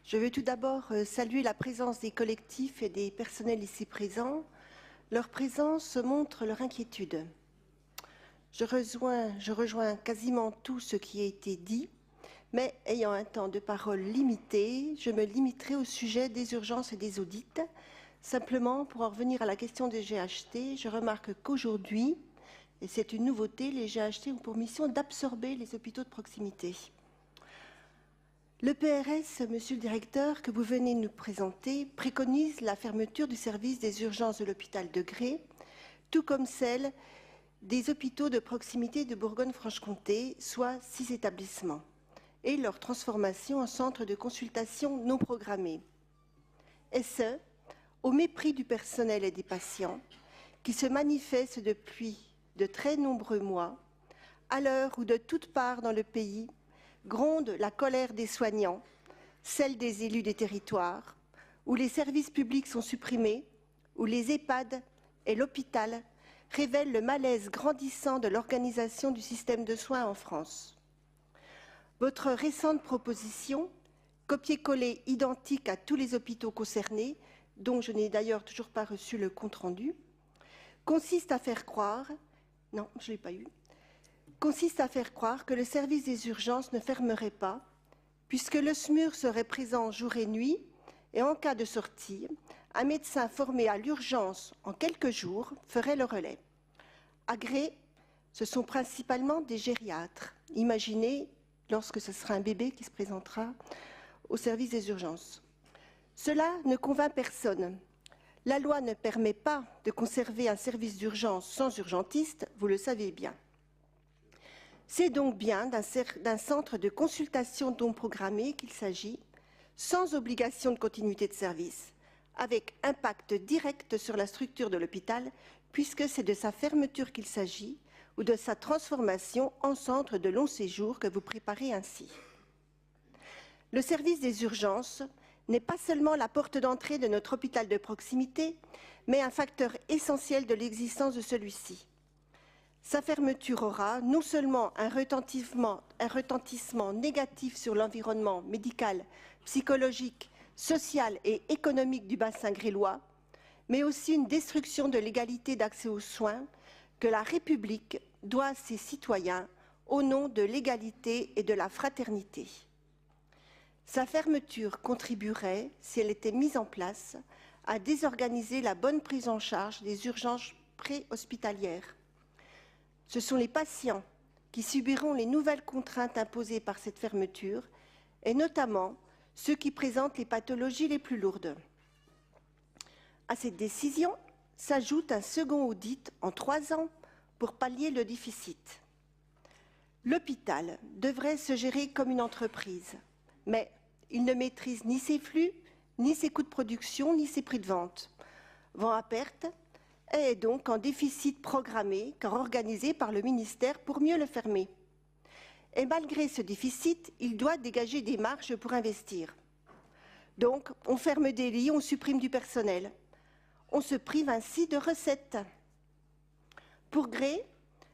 Je veux tout d'abord saluer la présence des collectifs et des personnels ici présents. Leur présence montre leur inquiétude. Je rejoins quasiment tout ce qui a été dit, mais ayant un temps de parole limité, je me limiterai au sujet des urgences et des audits. Simplement, pour en revenir à la question des GHT, je remarque qu'aujourd'hui, et c'est une nouveauté, les GHT ont pour mission d'absorber les hôpitaux de proximité. Le PRS, monsieur le directeur, que vous venez de nous présenter, préconise la fermeture du service des urgences de l'hôpital de Gré, tout comme celle des hôpitaux de proximité de Bourgogne-Franche-Comté, soit 6 établissements, et leur transformation en centre de consultation non programmée. Et ce, au mépris du personnel et des patients, qui se manifestent depuis de très nombreux mois, à l'heure où de toutes parts dans le pays gronde la colère des soignants, celle des élus des territoires, où les services publics sont supprimés, où les EHPAD et l'hôpital révèlent le malaise grandissant de l'organisation du système de soins en France. Votre récente proposition, copier-coller identique à tous les hôpitaux concernés, dont je n'ai d'ailleurs toujours pas reçu le compte-rendu, consiste à faire croire, non, je ne l'ai pas eu, consiste à faire croire que le service des urgences ne fermerait pas, puisque le SMUR serait présent jour et nuit, et en cas de sortie, un médecin formé à l'urgence en quelques jours ferait le relais. À Gré, ce sont principalement des gériatres. Imaginez lorsque ce sera un bébé qui se présentera au service des urgences. Cela ne convainc personne. La loi ne permet pas de conserver un service d'urgence sans urgentiste, vous le savez bien. C'est donc bien d'un centre de consultation non programmé qu'il s'agit, sans obligation de continuité de service, avec impact direct sur la structure de l'hôpital, puisque c'est de sa fermeture qu'il s'agit, ou de sa transformation en centre de long séjour que vous préparez ainsi. Le service des urgences n'est pas seulement la porte d'entrée de notre hôpital de proximité, mais un facteur essentiel de l'existence de celui-ci. Sa fermeture aura non seulement un retentissement négatif sur l'environnement médical, psychologique, social et économique du bassin grélois, mais aussi une destruction de l'égalité d'accès aux soins que la République doit à ses citoyens au nom de l'égalité et de la fraternité. Sa fermeture contribuerait, si elle était mise en place, à désorganiser la bonne prise en charge des urgences préhospitalières. Ce sont les patients qui subiront les nouvelles contraintes imposées par cette fermeture, et notamment ceux qui présentent les pathologies les plus lourdes. À cette décision s'ajoute un second audit en 3 ans pour pallier le déficit. L'hôpital devrait se gérer comme une entreprise, mais il ne maîtrise ni ses flux, ni ses coûts de production, ni ses prix de vente. Vend à perte et est donc en déficit programmé car organisé par le ministère pour mieux le fermer. Et malgré ce déficit, il doit dégager des marges pour investir. Donc, on ferme des lits, on supprime du personnel. On se prive ainsi de recettes. Pour Gré,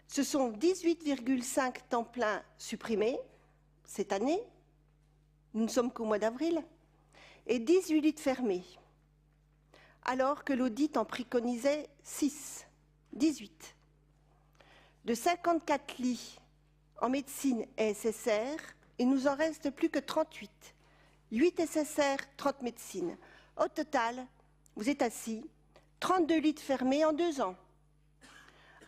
ce sont 18,5 temps plein supprimés cette année, nous ne sommes qu'au mois d'avril, et 18 lits fermés, alors que l'audit en préconisait 18. De 54 lits en médecine et SSR, il nous en reste plus que 38. 8 SSR, 30 médecines. Au total, vous êtes assis, 32 lits fermés en 2 ans.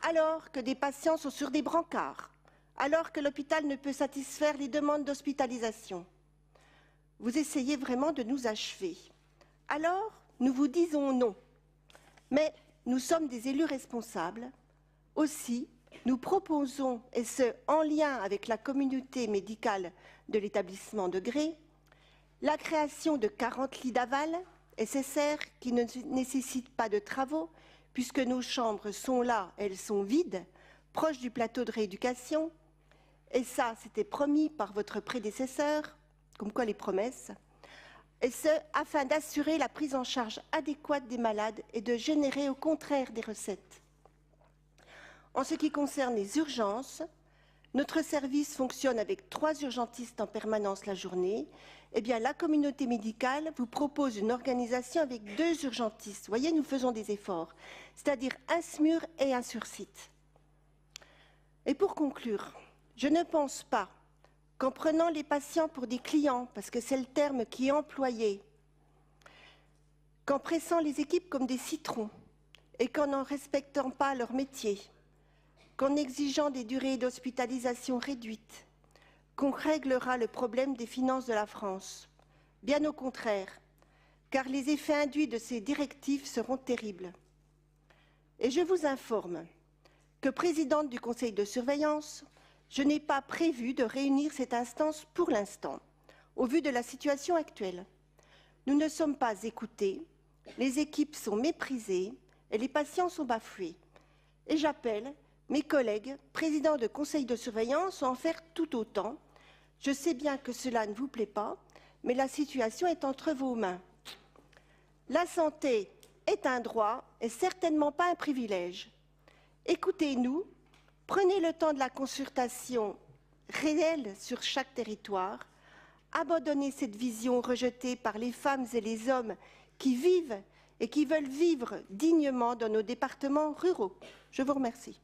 Alors que des patients sont sur des brancards, alors que l'hôpital ne peut satisfaire les demandes d'hospitalisation. Vous essayez vraiment de nous achever. Alors, nous vous disons non. Mais nous sommes des élus responsables. Aussi, nous proposons, et ce en lien avec la communauté médicale de l'établissement de Gré, la création de 40 lits d'aval, SSR, qui ne nécessitent pas de travaux, puisque nos chambres sont là, elles sont vides, proches du plateau de rééducation. Et ça, c'était promis par votre prédécesseur, comme quoi les promesses, et ce, afin d'assurer la prise en charge adéquate des malades et de générer au contraire des recettes. En ce qui concerne les urgences, Notre service fonctionne avec 3 urgentistes en permanence la journée. Eh bien, la communauté médicale vous propose une organisation avec 2 urgentistes. Vous voyez, nous faisons des efforts, c'est-à-dire un SMUR et un sur-site. Et pour conclure, je ne pense pas qu'en prenant les patients pour des clients, parce que c'est le terme qui est employé, qu'en pressant les équipes comme des citrons et qu'en ne respectant pas leur métier, qu'en exigeant des durées d'hospitalisation réduites, qu'on réglera le problème des finances de la France. Bien au contraire, car les effets induits de ces directives seront terribles. Et je vous informe que, présidente du Conseil de surveillance, je n'ai pas prévu de réunir cette instance pour l'instant, au vu de la situation actuelle. Nous ne sommes pas écoutés, les équipes sont méprisées et les patients sont bafoués. Et j'appelle mes collègues, présidents de conseil de surveillance, à en faire tout autant. Je sais bien que cela ne vous plaît pas, mais la situation est entre vos mains. La santé est un droit et certainement pas un privilège. Écoutez-nous, prenez le temps de la consultation réelle sur chaque territoire, abandonnez cette vision rejetée par les femmes et les hommes qui vivent et qui veulent vivre dignement dans nos départements ruraux. Je vous remercie.